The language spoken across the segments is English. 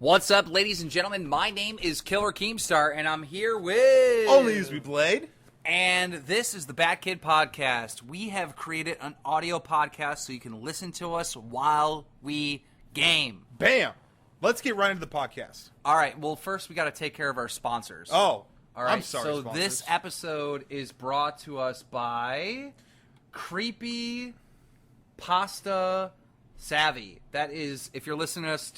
What's up, ladies and gentlemen? My name is Killer Keemstar, and I'm here with... Only Use Me Blade. And this is the BadKid Podcast. We have created an audio podcast so you can listen to us while we game. Bam! Let's get right into the podcast. All right, well, first we got to take care of our sponsors. Oh, all right. I'm sorry, So sponsors. this episode is brought to us by Creepy Pasta Savvy. That is, if you're listening to us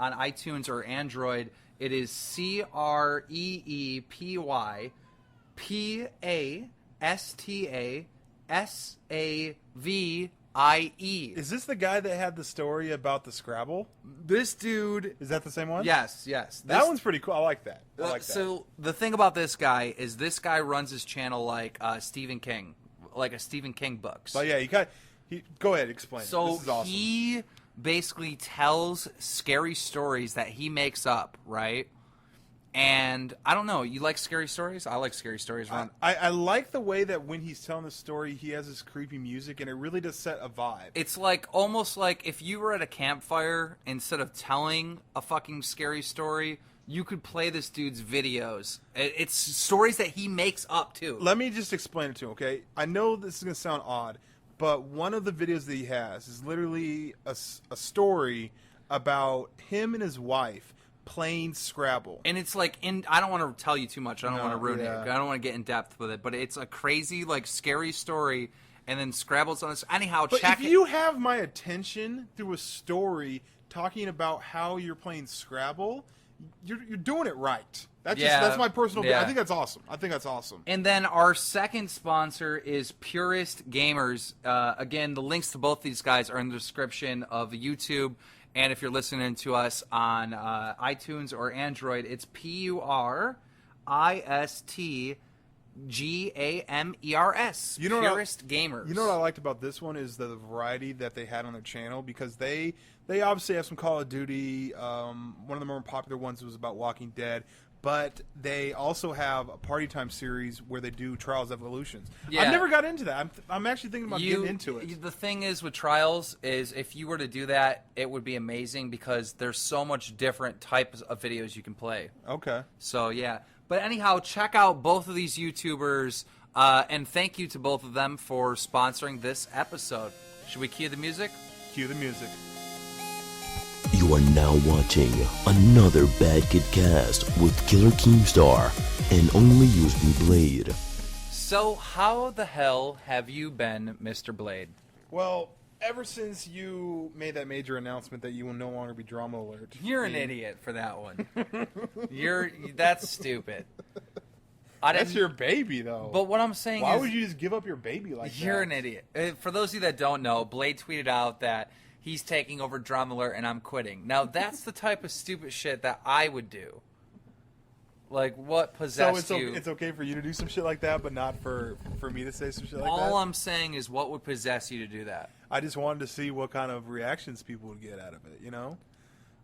on iTunes or Android, it is CreepyPastaSavie. Is this the guy that had the story about the Scrabble? This dude... Is that the same one? Yes. That one's pretty cool. I like that. So the thing about this guy is this guy runs his channel like Stephen King, like a Stephen King books. But yeah, go ahead, explain. So this is awesome. he basically tells scary stories that he makes up, right? And I don't know, you like scary stories? I like scary stories. I like the way that when he's telling the story, he has this creepy music, and it really does set a vibe. It's like almost like if you were at a campfire, instead of telling a fucking scary story, you could play this dude's videos. It's stories that he makes up too. Let me just explain it to him, okay? I know this is going to sound odd, but one of the videos that he has is literally a story about him and his wife playing Scrabble. And it's like, I don't want to tell you too much. I don't want to ruin it. I don't want to get in depth with it. But it's a crazy, like, scary story. And then Scrabble's on this. Anyhow, but check if you have my attention through a story talking about how you're playing Scrabble, you're doing it right. That's my personal opinion. I think that's awesome. And then our second sponsor is Purist Gamers. Again, the links to both these guys are in the description of YouTube. And if you're listening to us on iTunes or Android, it's PURISTGAMERS. Purist Gamers. You know what I liked about this one is the variety that they had on their channel, because they obviously have some Call of Duty. One of the more popular ones was about Walking Dead. But they also have a Party Time series where they do Trials Evolutions. Yeah. I've never got into that. I'm actually thinking about getting into it. The thing is with Trials is if you were to do that, it would be amazing because there's so much different types of videos you can play. Okay. So, yeah. But anyhow, check out both of these YouTubers, and thank you to both of them for sponsoring this episode. Should we cue the music? Cue the music. You are now watching another BadKidCast with Killer Keemstar and Only Use Me Blade. So, how the hell have you been, Mr. Blade? Well, ever since you made that major announcement that you will no longer be Drama Alert. You're an idiot for that one. That's stupid. That's your baby, though. But what I'm saying is... Why would you just give up your baby like that? You're an idiot. For those of you that don't know, Blade tweeted out that he's taking over Drama Alert and I'm quitting. Now, that's the type of stupid shit that I would do. Like, what possessed you? It's okay for you to do some shit like that, but not for me to say some shit like that? All I'm saying is what would possess you to do that? I just wanted to see what kind of reactions people would get out of it, you know?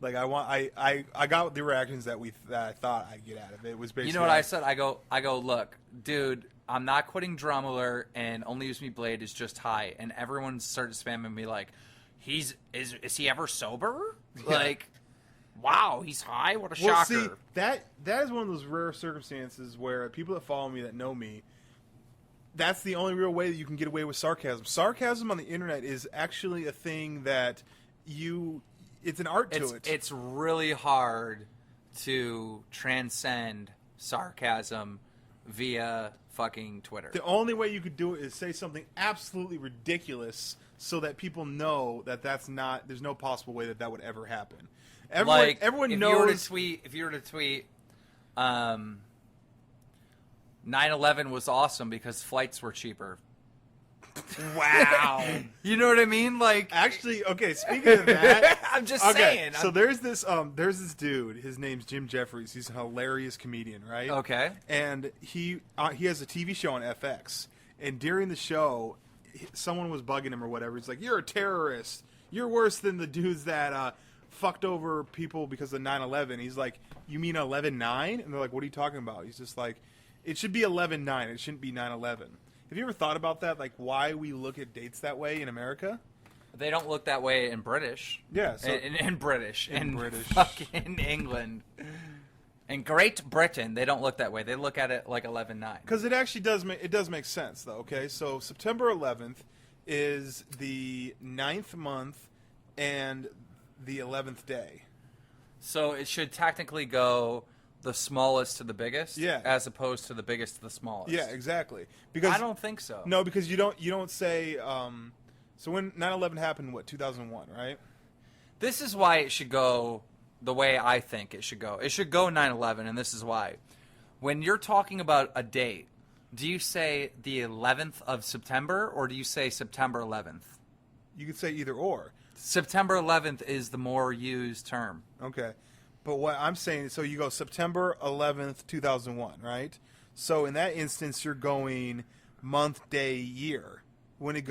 Like, I got the reactions that I thought I'd get out of it. It was basically... You know what I said? I go, look, dude, I'm not quitting Drama Alert and Only Use Me Blade is just high. And everyone started spamming me like, is he ever sober? Yeah. Like, wow, he's high? What a well, shocker. See, that is one of those rare circumstances where people that follow me that know me, that's the only real way that you can get away with sarcasm. Sarcasm on the internet is actually a thing that it's an art to it. It's really hard to transcend sarcasm via fucking Twitter. The only way you could do it is say something absolutely ridiculous so that people know that there's no possible way that would ever happen. Everyone knows. If you were to tweet, 9/11 was awesome because flights were cheaper. Wow. You know what I mean? Like, actually, okay, speaking of that, I'm just saying. So there's this dude, his name's Jim Jeffries. He's a hilarious comedian, right? Okay. And he has a TV show on FX. And during the show, someone was bugging him or whatever. He's like, "You're a terrorist. You're worse than the dudes that fucked over people because of 9/11." He's like, "You mean 11/9?" And they're like, "What are you talking about?" He's just like, "It should be 11/9. It shouldn't be 9/11." Have you ever thought about that? Like, why we look at dates that way in America? They don't look that way in British. Yeah, so in British. In In British. fucking England. In Great Britain, they don't look that way. They look at it like 11/9. because it actually does make sense though. Okay, so September 11th is the 9th month and the 11th day. So it should technically go the smallest to the biggest, Yeah. as opposed to the biggest to the smallest. Yeah, exactly. Because I don't think so. No, because you don't say. So when 9/11 happened, what 2001, right? This is why it should go the way I think it should go. It should go 9/11, and this is why. When you're talking about a date, do you say the 11th of September, or do you say September 11th? You could say either or. September 11th is the more used term. Okay. But what I'm saying, so you go September 11th, 2001, right? So in that instance, you're going month, day, year. When it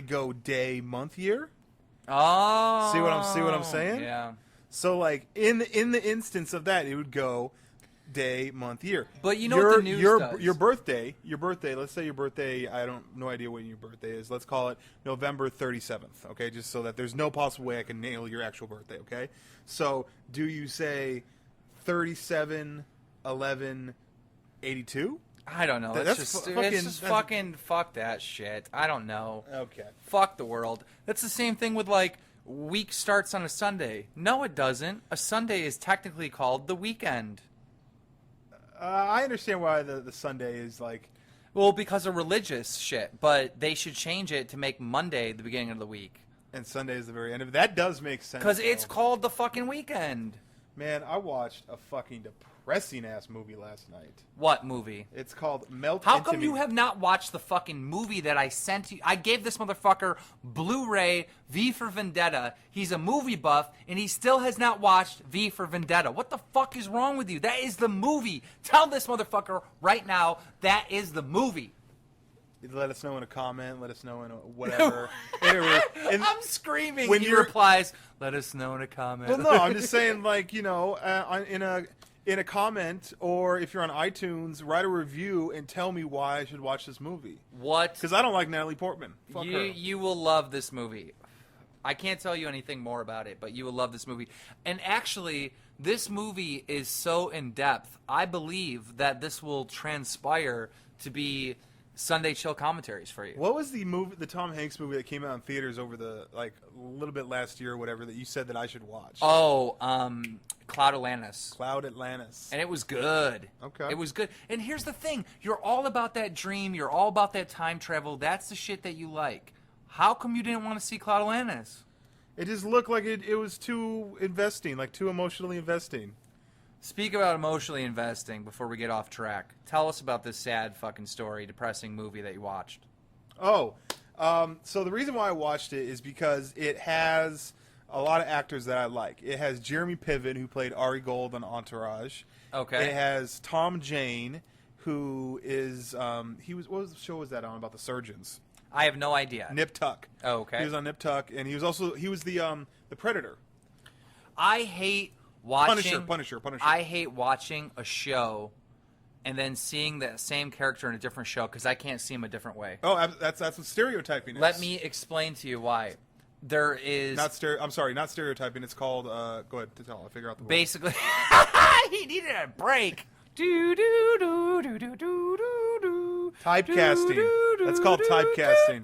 go day, month, year. Oh. See what I'm saying? Yeah. So like in the instance of that, it would go day, month, year. But you know what the news does? Your birthday. Let's say your birthday. I don't no idea when your birthday is. Let's call it November 37th. Okay, just so that there's no possible way I can nail your actual birthday. Okay, so do you say 37/11/82? I don't know. That's It's fucking- just fucking fuck that shit. I don't know. Okay. Fuck the world. That's the same thing with like week starts on a Sunday. No, it doesn't. A Sunday is technically called the weekend. I understand why the Sunday is like. Well, because of religious shit, but they should change it to make Monday the beginning of the week. And Sunday is the very end of it. That does make sense. Because it's though. called the fucking weekend. Man, I watched a fucking depressing ass movie last night. What movie? It's called Melt How Into come Me. you have not watched the fucking movie that I sent you? I gave this motherfucker Blu-ray V for Vendetta. He's a movie buff, and he still has not watched V for Vendetta. What the fuck is wrong with you? That is the movie. Tell this motherfucker right now that is the movie. Let us know in a comment. Let us know in a whatever. And I'm screaming. when He you're- replies, "Let us know in a comment." well, no, I'm just saying, like, you know, in a comment, or if you're on iTunes, write a review and tell me why I should watch this movie. What? Because I don't like Natalie Portman. Fuck her. You will love this movie. I can't tell you anything more about it, but you will love this movie. And actually, this movie is so in depth. I believe that this will transpire to be Sunday chill commentaries for you. What was the movie, the Tom Hanks movie that came out in theaters over the like a little bit last year or whatever that you said that I should watch? Oh, Cloud Atlantis. Cloud Atlantis. And it was good. Okay. It was good. And here's the thing. You're all about that dream. You're all about that time travel. That's the shit that you like. How come you didn't want to see Cloud Atlantis? It just looked like it was too investing, like too emotionally investing. Speak about emotionally investing before we get off track. Tell us about this sad fucking story, depressing movie that you watched. Oh, so the reason why I watched it is because it has a lot of actors that I like. It has Jeremy Piven, who played Ari Gold on Entourage. Okay. It has Tom Jane, who is what show was that on about the surgeons? I have no idea. Nip Tuck. Oh, okay. He was on Nip Tuck, and he was the Predator. I hate watching... Punisher. I hate watching a show and then seeing the same character in a different show because I can't see him a different way. Oh, that's what stereotyping is. Let me explain to you why. There is... I'm sorry, not stereotyping. It's called. Go ahead, I'll figure out the word. Basically... he needed a break. Do, do, do, do, do, do, do, do. Typecasting. Do, do, That's called do, typecasting.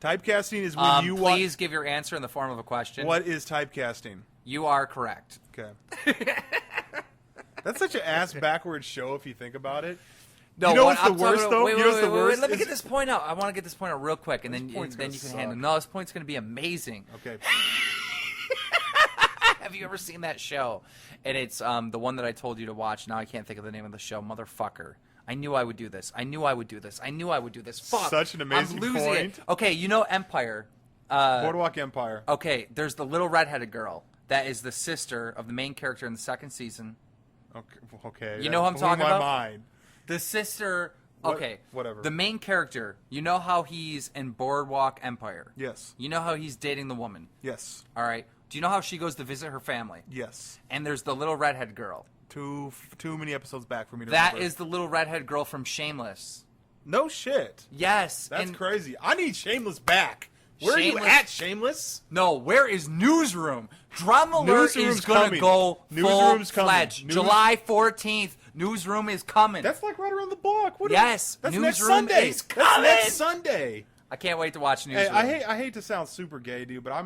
Typecasting is when you watch. Please give your answer in the form of a question. What is typecasting? You are correct. Okay. That's such an ass backwards show if you think about it. No, you know what what's the I'm talking worst about- though? Wait, You know what's the wait, worst? Let me Is- get this point out. I want to get this point out real quick, and then point's you can gonna handle. suck. No, this point's going to be amazing. Okay. Have you ever seen that show? And it's the one that I told you to watch. Now I can't think of the name of the show. Motherfucker. I knew I would do this. Fuck. Such an amazing I'm losing point. it. Okay, you know Empire. Boardwalk Empire. Okay, there's the little redheaded girl that is the sister of the main character in the second season. Okay. You know what I'm Blew talking my about? mind. The sister. What- Okay. whatever. The main character. You know how he's in Boardwalk Empire. Yes. You know how he's dating the woman. Yes. All right. Do you know how she goes to visit her family? Yes. And there's the little redhead girl. Too many episodes back for me to That remember. is the little redhead girl from Shameless. No shit. Yes. That's and crazy. I need Shameless back. Where are you Shameless- at, Shameless? No, where is Newsroom? Drama Alert Newsroom's is going to coming. go Newsroom's coming. full-fledged. News- July 14th, Newsroom is coming. That's like right around the block. Yes, that's next Newsroom Sunday. is That's coming. next Sunday. I can't wait to watch Hey, Newsroom. I hate to sound super gay, dude, but I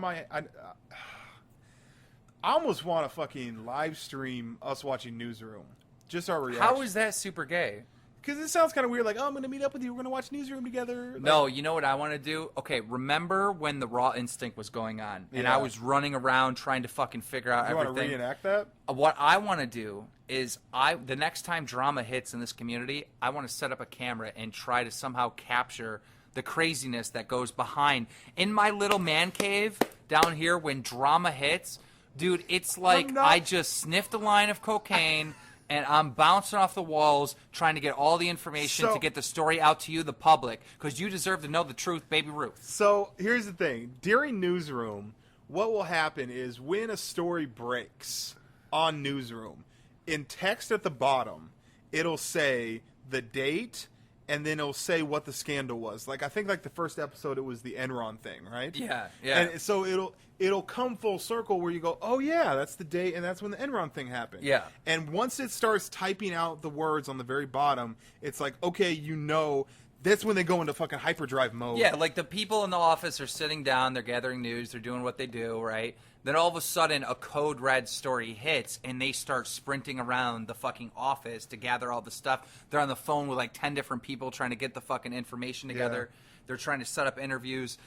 almost want to fucking live stream us watching Newsroom. Just our reaction. How is that super gay? Because it sounds kind of weird, like, oh, I'm going to meet up with you. We're going to watch Newsroom together. Like, No, you know what I want to do? Okay, remember when the Raw Instinct was going on, and Yeah. I was running around trying to fucking figure out you want to everything? reenact that? What I want to do is the next time drama hits in this community, I want to set up a camera and try to somehow capture the craziness that goes behind. In my little man cave down here, when drama hits, dude, it's like I just sniffed a line of cocaine and I'm bouncing off the walls trying to get all the information So- to get the story out to you, the public, because you deserve to know the truth, Baby Ruth. So here's the thing. During Newsroom, what will happen is when a story breaks on Newsroom, in text at the bottom, it'll say the date, and then it'll say what the scandal was. Like, I think like the first episode, it was the Enron thing, right? Yeah. And so it'll come full circle where you go, oh yeah, that's the date, and that's when the Enron thing happened. Yeah. And once it starts typing out the words on the very bottom, it's like, okay, you know, that's when they go into fucking hyperdrive mode. Yeah, like the people in the office are sitting down, they're gathering news, they're doing what they do, right? Then all of a sudden a code red story hits and they start sprinting around the fucking office to gather all the stuff. They're on the phone with like 10 different people trying to get the fucking information together. Yeah. They're trying to set up interviews.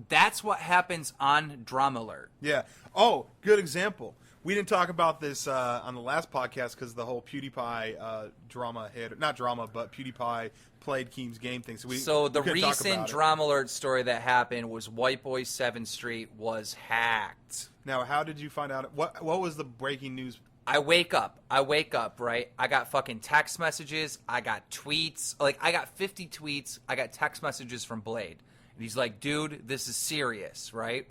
That's what happens on Drama Alert. Yeah. Oh, good example. We didn't talk about this on the last podcast because the whole PewDiePie drama hit. Not drama, but PewDiePie played Keem's game thing. So the we couldn't talk recent about it. Drama Alert story that happened was White Boy 7th Street was hacked. Now, how did you find out? What was the breaking news? I wake up, right? I got fucking text messages. I got tweets. Like, I got 50 tweets. I got text messages from Blade. And he's like, dude, this is serious, right?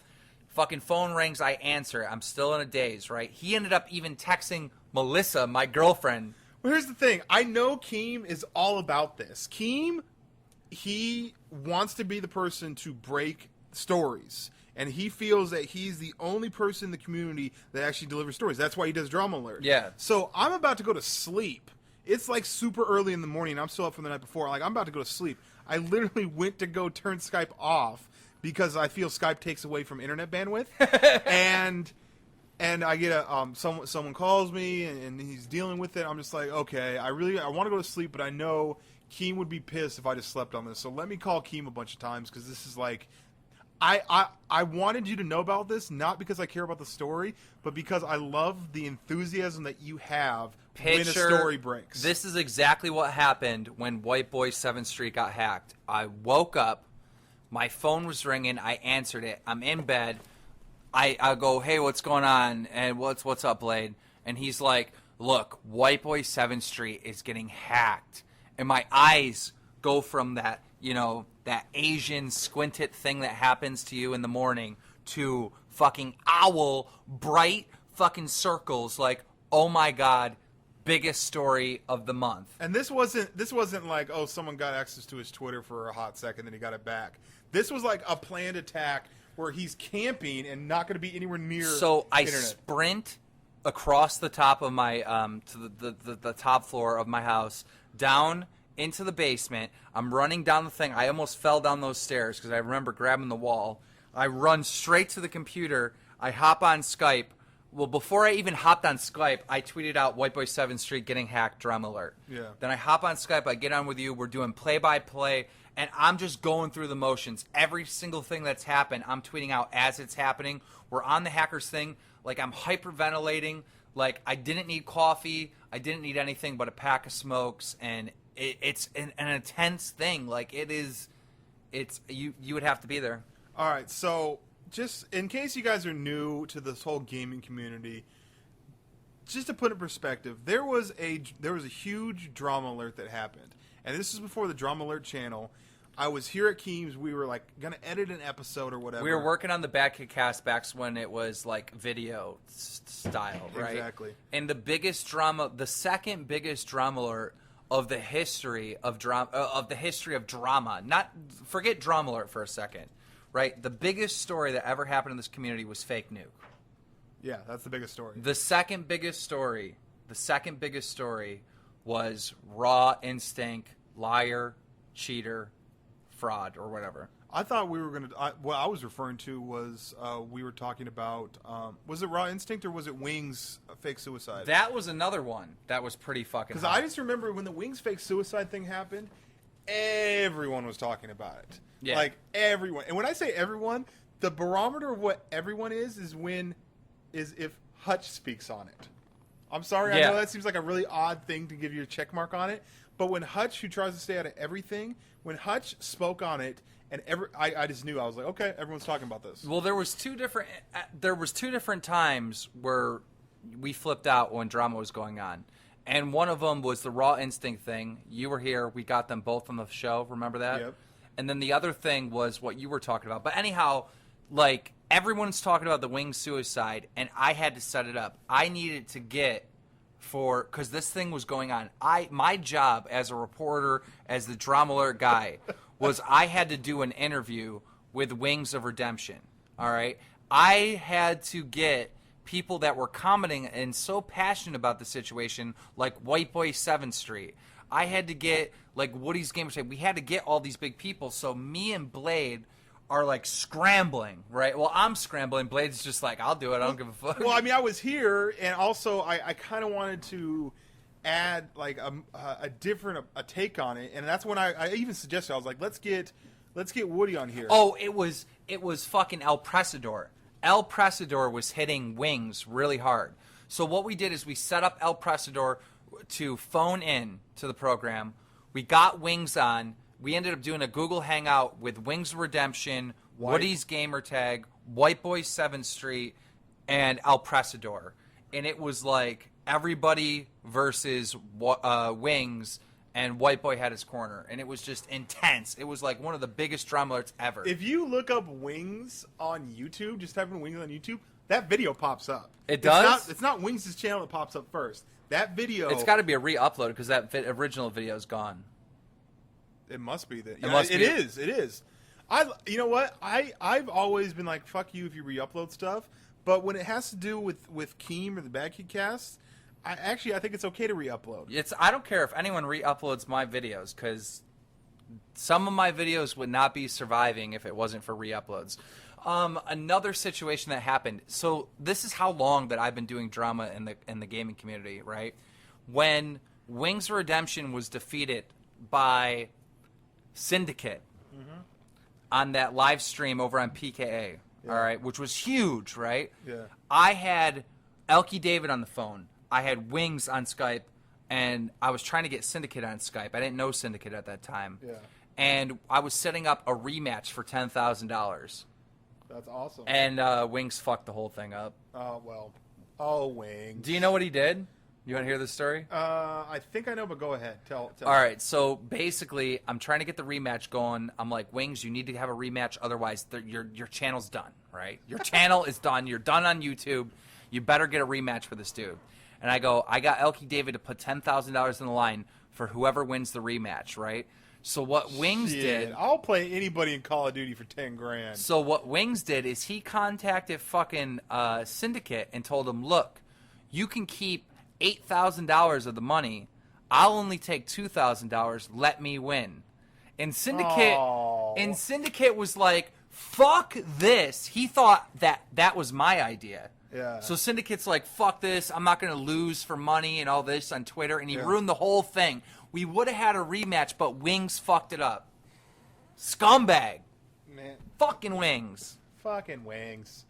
Fucking phone rings. I answer. I'm still in a daze, right? He ended up even texting Melissa, my girlfriend. Well, here's the thing. I know Keem is all about this. Keem, he wants to be the person to break stories. And he feels that he's the only person in the community that actually delivers stories. That's why he does Drama Alert. Yeah. So I'm about to go to sleep. It's like super early in the morning. I'm still up from the night before. Like, I'm about to go to sleep. I literally went to go turn Skype off because I feel Skype takes away from internet bandwidth. and I get someone calls me and he's dealing with it. I'm just like, okay, I want to go to sleep, but I know Keem would be pissed if I just slept on this. So let me call Keem a bunch of times because this is like, I wanted you to know about this, not because I care about the story, but because I love the enthusiasm that you have when a story breaks. This is exactly what happened when White Boy 7th Street got hacked. I woke up, my phone was ringing, I answered it, I'm in bed, I go, hey, what's going on? And what's up, Blade? And he's like, look, White Boy 7th Street is getting hacked. And my eyes go from that, you know, that Asian squinted thing that happens to you in the morning to fucking owl, bright fucking circles like, oh my God, biggest story of the month. And this wasn't like, oh, someone got access to his Twitter for a hot second, then he got it back. This was like a planned attack where he's camping and not going to be anywhere near So I internet. sprint across the top of my to the top floor of my house, down into the basement. I'm running down the thing. I almost fell down those stairs because I remember grabbing the wall. I run straight to the computer. I hop on Skype. Well, before I even hopped on Skype, I tweeted out White Boy 7th Street getting hacked, Drama Alert. Yeah. Then I hop on Skype. I get on with you. We're doing play-by-play, and I'm just going through the motions. Every single thing that's happened, I'm tweeting out as it's happening. We're on the hackers thing. Like, I'm hyperventilating. Like, I didn't need coffee. I didn't need anything but a pack of smokes, and it's an intense thing. Like, you would have to be there. All right, so just in case you guys are new to this whole gaming community, just to put it in perspective, there was a huge Drama Alert that happened, and this is before the Drama Alert channel. I was here at Keem's. We were like gonna edit an episode or whatever. We were working on the BadKidCast backs when it was like video style, right? Exactly. And the second biggest Drama Alert of the history of drama. Not forget Drama Alert for a second. right? The biggest story that ever happened in this community was Fake Nuke. Yeah, that's the biggest story. The second biggest story was Raw Instinct, liar, cheater, fraud, or whatever. I thought we were going to... What I was referring to was we were talking about... was it Raw Instinct or was it Wings fake suicide? That was another one that was pretty fucking Because I just remember when the Wings fake suicide thing happened, everyone was talking about it. Yeah. Like, everyone. And when I say everyone, the barometer of what everyone is if Hutch speaks on it. I'm sorry, I Yeah. know that seems like a really odd thing to give you a check mark on it, but when Hutch, who tries to stay out of everything, when Hutch spoke on it, and I just knew, I was like, okay, everyone's talking about this. Well, there was two different times where we flipped out when drama was going on, and one of them was the Raw Instinct thing. You were here. We got them both on the show. Remember that? Yep. And then the other thing was what you were talking about. But anyhow, like, everyone's talking about the Wing suicide, and I had to set it up. I needed to get because this thing was going on. My job as a reporter, as the Drama Alert guy, was I had to do an interview with Wings of Redemption. All right, I had to get people that were commenting and so passionate about the situation, like White Boy 7th Street. I had to get like Woody's Gamer Tag. We had to get all these big people. So me and Blade are like scrambling, right? Well, I'm scrambling. Blade's just like, I'll do it. I don't give a fuck. Well, I mean, I was here, and also I kind of wanted to add like a different take on it, and that's when I even suggested, I was like, let's get Woody on here. Oh, it was fucking El Presador. El Presador was hitting Wings really hard. So what we did is we set up El Presador to phone in to the program. We got Wings on. We ended up doing a Google Hangout with Wings of Redemption, Woody's Gamer Tag, White Boy 7th Street, and El Presador. And it was like everybody versus Wings, and White Boy had his corner. And it was just intense. It was like one of the biggest drama alerts ever. If you look up Wings on YouTube, just type in Wings on YouTube, that video pops up. It does? It's not Wings' channel that pops up first. That video... It's got to be a re-upload because that original video is gone. It must be that. It is. It is. You know what? I've always been like, fuck you if you re-upload stuff. But when it has to do with Keem or the BadKidCast, I think it's okay to re-upload. I don't care if anyone re-uploads my videos because some of my videos would not be surviving if it wasn't for re-uploads. Another situation that happened. So this is how long that I've been doing drama in the gaming community, right? When Wings of Redemption was defeated by Syndicate on that live stream over on PKA, all right, which was huge, right? Yeah. I had Elkie David on the phone. I had Wings on Skype, and I was trying to get Syndicate on Skype. I didn't know Syndicate at that time. Yeah. And I was setting up a rematch for $10,000. That's awesome. And Wings fucked the whole thing up. Oh, well. Oh, Wings. Do you know what he did? You want to hear the story? I think I know, but go ahead. Tell. All right, so basically, I'm trying to get the rematch going. I'm like, Wings, you need to have a rematch, otherwise your channel's done, right? Your channel is done. You're done on YouTube. You better get a rematch for this dude. And I go, I got Elkie David to put $10,000 in the line for whoever wins the rematch, right? So what Wings did... I'll play anybody in Call of Duty for $10,000. So what Wings did is he contacted fucking Syndicate and told him, look, you can keep $8,000 of the money. I'll only take $2,000. Let me win. And Syndicate was like, fuck this. He thought that was my idea. Yeah. So Syndicate's like, fuck this. I'm not going to lose for money and all this on Twitter. And he ruined the whole thing. We would have had a rematch, but Wings fucked it up. Scumbag. Man. Fucking Wings. Fucking Wings.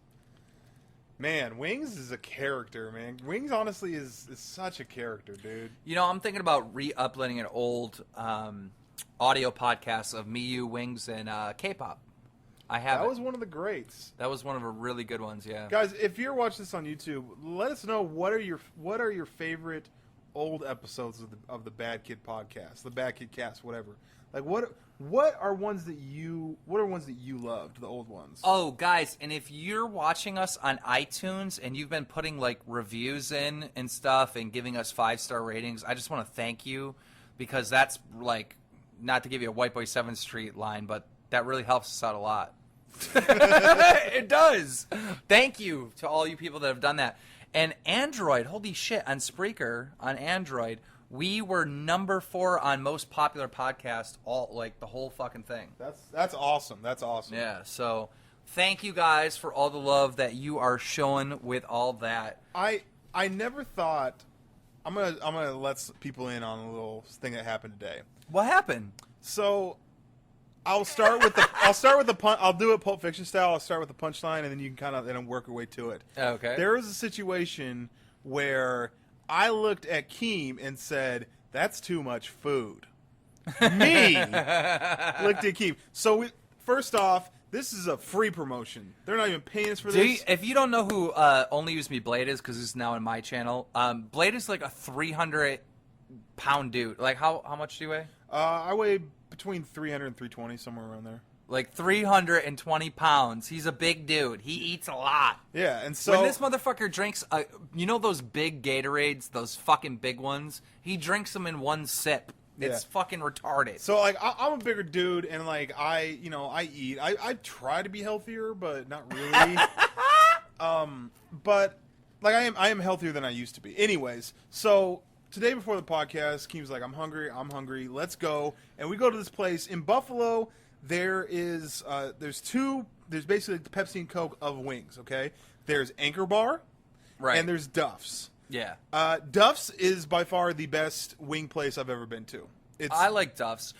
Man, Wings is a character, man. Wings, honestly, is such a character, dude. You know, I'm thinking about re-uploading an old audio podcast of me, you, Wings, and K-pop. I have That was one of the greats. That was one of the really good ones, yeah. Guys, if you're watching this on YouTube, let us know what are your favorite old episodes of the Bad Kid podcast, the BadKidCast, whatever. Like what are ones that you loved, the old ones? Oh, guys, and if you're watching us on iTunes and you've been putting like reviews in and stuff and giving us 5-star ratings, I just want to thank you because that's like, not to give you a White Boy 7th Street line, but that really helps us out a lot. It does. Thank you to all you people that have done that. And Android, holy shit, on Spreaker, on Android, we were number 4 on most popular podcast, all like the whole fucking thing. That's awesome. That's awesome. Yeah, so thank you guys for all the love that you are showing with all that. I never thought I'm gonna let people in on a little thing that happened today. What happened? So I'll start with the I'll do it Pulp Fiction style. I'll start with the punchline, and then you can kind of work your way to it. Okay. There was a situation where I looked at Keem and said, "That's too much food." Me looked at Keem. So first off, this is a free promotion. They're not even paying us for this. If you don't know who Only Use Me Blade is, because it's now on my channel, Blade is like a 300-pound dude. Like, how much do you weigh? I weigh between 300 and 320, somewhere around there. Like 320 pounds. He's a big dude. He eats a lot. Yeah, and so when this motherfucker drinks, you know those big Gatorades, those fucking big ones? He drinks them in one sip. It's fucking retarded. So, like, I'm a bigger dude, and, like, I eat. I try to be healthier, but not really. But, like, I am healthier than I used to be. Anyways, so today before the podcast, Keem's like, I'm hungry, let's go. And we go to this place in Buffalo. There's basically the Pepsi and Coke of wings, okay? There's Anchor Bar, right, and there's Duff's. Yeah. Duff's is by far the best wing place I've ever been to. I like Duff's.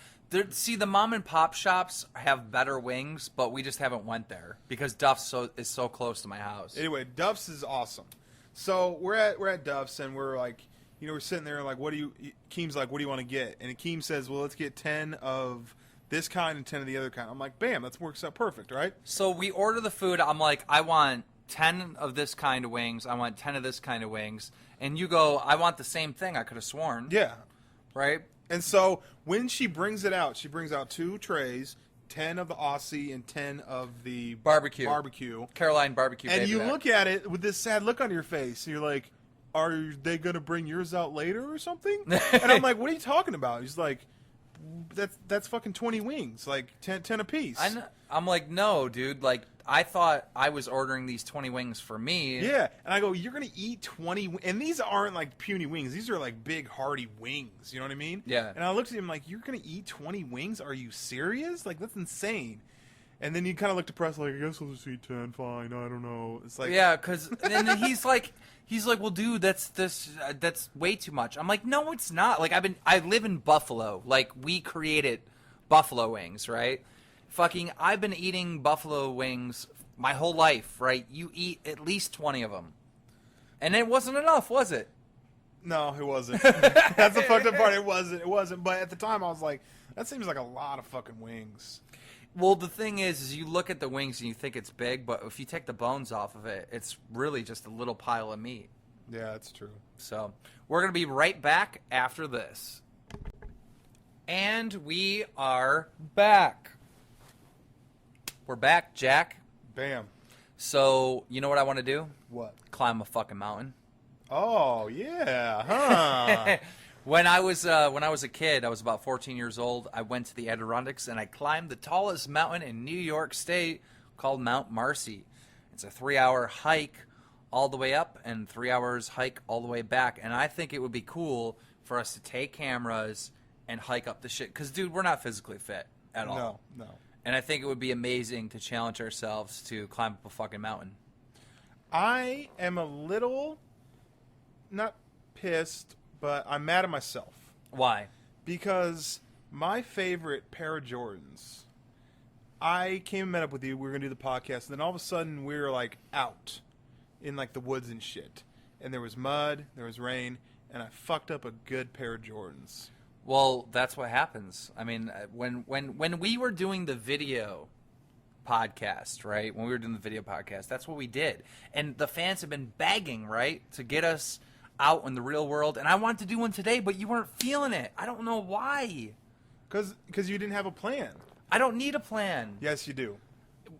See, the mom and pop shops have better wings, but we just haven't went there because Duff's is so close to my house. Anyway, Duff's is awesome. So we're at Duff's, and we're like, we're sitting there like, Keem's like, what do you want to get? And Keem says, well, let's get 10 of this kind and 10 of the other kind. I'm like, bam, that works out perfect, right? So we order the food. I'm like, I want 10 of this kind of wings. I want 10 of this kind of wings. And you go, I want the same thing. I could have sworn. Yeah. Right? And so when she brings it out, she brings out 2 trays, 10 of the Aussie and 10 of the barbecue. Carolina barbecue. And you look at it with this sad look on your face. And you're like, are they going to bring yours out later or something? And I'm like, what are you talking about? He's like, that's fucking 20 wings, like 10 a piece. I'm like, no, dude. Like, I thought I was ordering these 20 wings for me. Yeah, and I go, you're gonna eat 20, and these aren't like puny wings. These are like big, hearty wings. You know what I mean? Yeah. And I looked at him like, you're gonna eat 20 wings? Are you serious? Like, that's insane. And then he kind of looked depressed, like, I guess I'll just eat 10. Fine, I don't know. It's like, yeah, because and then he's like, well, dude, that's way too much. I'm like, no, it's not. Like, I live in Buffalo. Like, we created buffalo wings, right? I've been eating buffalo wings my whole life, right? You eat at least 20 of them. And it wasn't enough, was it? No, it wasn't. That's the fucked up part. It wasn't. But at the time, I was like, that seems like a lot of fucking wings. Well, the thing is you look at the wings and you think it's big, but if you take the bones off of it, it's really just a little pile of meat. Yeah, that's true. So, we're going to be right back after this. And we are back. We're back, Jack. Bam. So, you know what I want to do? What? Climb a fucking mountain. Oh, yeah, huh? When I was a kid, I was about 14 years old, I went to the Adirondacks and I climbed the tallest mountain in New York State called Mount Marcy. It's a 3-hour hike all the way up and 3 hours hike all the way back. And I think it would be cool for us to take cameras and hike up the shit. Because, dude, we're not physically fit at all. No. And I think it would be amazing to challenge ourselves to climb up a fucking mountain. I am a little, not pissed, but I'm mad at myself. Why? Because my favorite pair of Jordans, I came and met up with you, we were going to do the podcast, and then all of a sudden we were, like, out in, like, the woods and shit. And there was mud, there was rain, and I fucked up a good pair of Jordans. Well, that's what happens. I mean, when we were doing the video podcast, right? When we were doing the video podcast, that's what we did. And the fans have been begging, right, to get us out in the real world. And I wanted to do one today, but you weren't feeling it. I don't know why. Because you didn't have a plan. I don't need a plan. Yes, you do.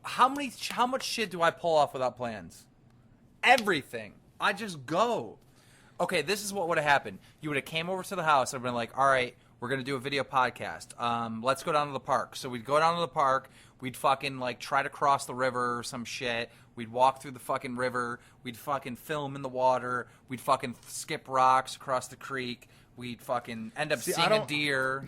How much shit do I pull off without plans? Everything. I just go. Okay, this is what would have happened. You would have came over to the house and been like, all right, we're going to do a video podcast. Let's go down to the park. So we'd go down to the park. We'd fucking, like, try to cross the river or some shit. We'd walk through the fucking river. We'd fucking film in the water. We'd fucking skip rocks across the creek. We'd fucking end up seeing a deer.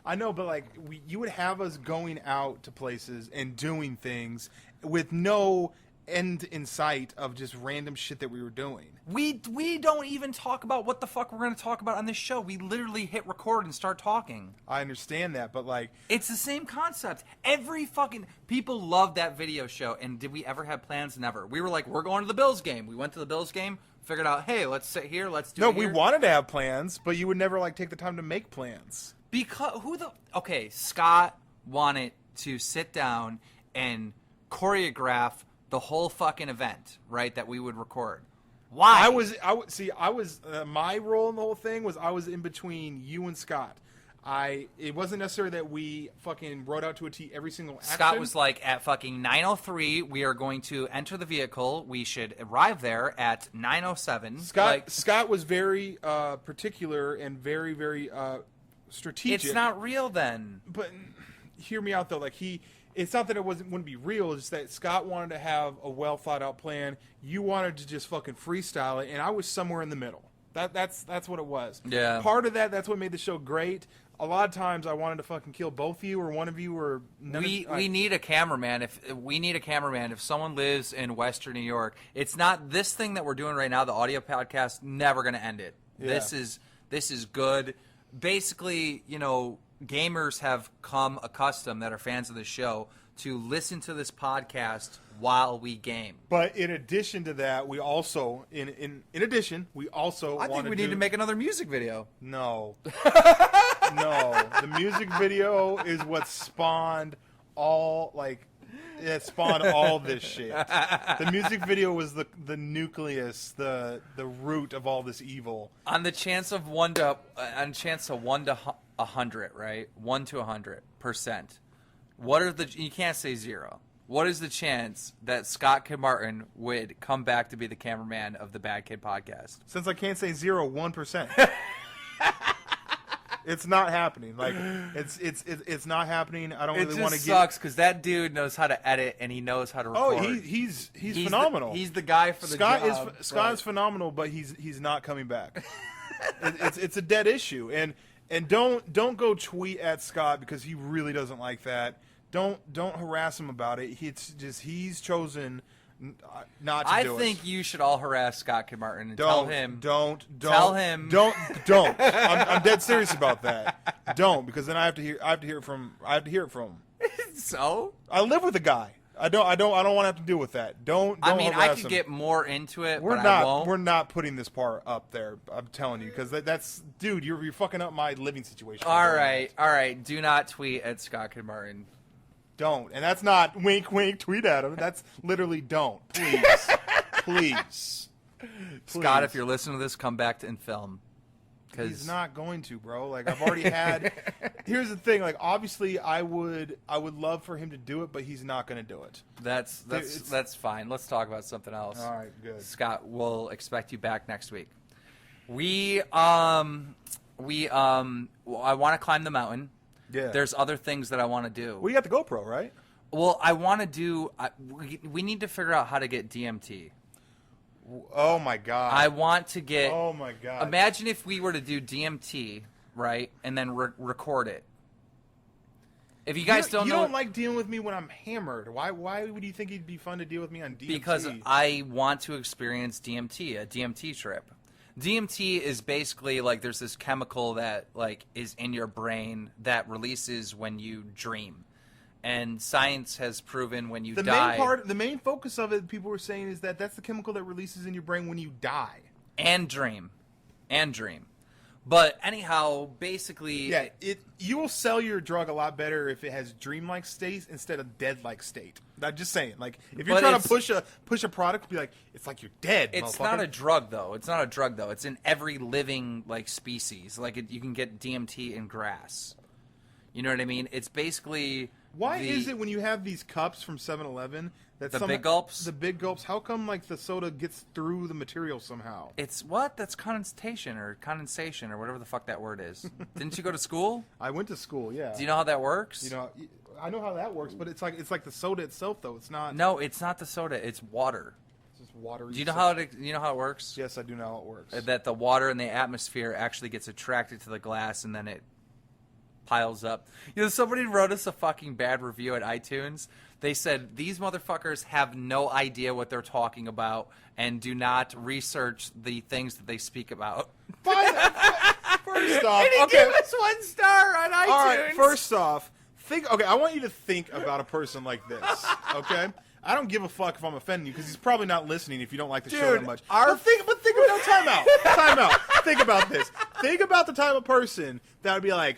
I know, but, like, you would have us going out to places and doing things with no end in sight of just random shit that we were doing. We don't even talk about what the fuck we're going to talk about on this show. We literally hit record and start talking. I understand that, but, like... It's the same concept. Every fucking... People love that video show, and did we ever have plans? Never. We were like, we're going to the Bills game. We went to the Bills game, figured out, hey, let's sit here, let's do it here. No, we wanted to have plans, but you would never, like, take the time to make plans. Because, okay, Scott wanted to sit down and choreograph the whole fucking event, right, that we would record. Why? My role in the whole thing was I was in between you and Scott. It wasn't necessary that we fucking rode out to a T every single action. Scott was like, at fucking 9:03, we are going to enter the vehicle. We should arrive there at 9:07. Scott was very particular and very, very strategic. It's not real then. But hear me out, though. Like, it's not that it wouldn't be real. It's just that Scott wanted to have a well thought out plan. You wanted to just fucking freestyle it, and I was somewhere in the middle. That's what it was. Yeah. Part of that's what made the show great. A lot of times I wanted to fucking kill both of you or one of you or none we need a cameraman. If someone lives in Western New York, it's not this thing that we're doing right now, the audio podcast, never going to end it. Yeah. This is good. Basically, gamers have come accustomed that are fans of the show to listen to this podcast while we game. But in addition to that, we also I think we need to make another music video. No. No. The music video is what spawned all this shit. The music video was the nucleus, the root of all this evil. On the chance of 1 to 100, right? 1 to 100%. You can't say 0. What is the chance that Scott Martin would come back to be the cameraman of the Bad Kid podcast? Since I can't say 0, 1%. It's not happening. Like it's not happening. I don't really want to get. It sucks because that dude knows how to edit and he knows how to record. Oh, he's phenomenal. He's the guy for the job. Scott is phenomenal, but he's not coming back. It's a dead issue, and don't go tweet at Scott because he really doesn't like that. Don't harass him about it. He's chosen not to do it. I think you should all harass Scott Martin and tell him. Don't. I'm dead serious about that. Don't, because then I have to hear it from him. So? I live with the guy. I don't want to have to deal with that. Don't I harass could him. get more into it, We're but not. I won't. We're not putting this part up there. I'm telling you, because that's, dude, you're fucking up my living situation. All right. Do not tweet at Scott Martin. Don't. And that's not wink, wink, tweet at him. That's literally don't. Please. Scott, if you're listening to this, come back and film. He's not going to, bro. Like, I've already had. Here's the thing. Like, obviously, I would love for him to do it, but he's not going to do it. That's fine. Let's talk about something else. All right, good. Scott, we'll expect you back next week. I want to climb the mountain. Yeah. There's other things that I want to do. Well, you got the GoPro, right? Well, I want to do. We need to figure out how to get DMT. Oh my god! I want to get. Oh my god! Imagine if we were to do DMT, right, and then record it. If you guys don't know, you don't like dealing with me when I'm hammered. Why would you think it'd be fun to deal with me on DMT? Because I want to experience DMT, a DMT trip. DMT is basically like there's this chemical that like is in your brain that releases when you dream. And science has proven when you die... The main focus of it, people were saying, is that that's the chemical that releases in your brain when you die. And dream. But anyhow, basically... Yeah, you will sell your drug a lot better if it has dream-like state instead of dead-like state. I'm just saying. Like, if you're trying to push a product, be like, it's like you're dead, It's not a drug, though. It's in every living, like, species. Like, you can get DMT in grass. You know what I mean? It's basically... Why is it when you have these cups from 7-Eleven The big gulps? The big gulps. How come like the soda gets through the material somehow? It's what? That's condensation or whatever the fuck that word is. Didn't you go to school? I went to school. Yeah. Do you know how that works? You know, I know how that works, but it's like the soda itself, though. It's not. No, it's not the soda. It's water. It's just water. Do you know how it works? Yes, I do know how it works. That the water in the atmosphere actually gets attracted to the glass and then it piles up. You know, somebody wrote us a fucking bad review at iTunes. They said these motherfuckers have no idea what they're talking about and do not research the things that they speak about. First off, And he okay. gave us 1 star on iTunes. All right. First off, I want you to think about a person like this. Okay. I don't give a fuck if I'm offending you because he's probably not listening if you don't like the show that much. But think about time out. Think about this. Think about the type of person that would be like,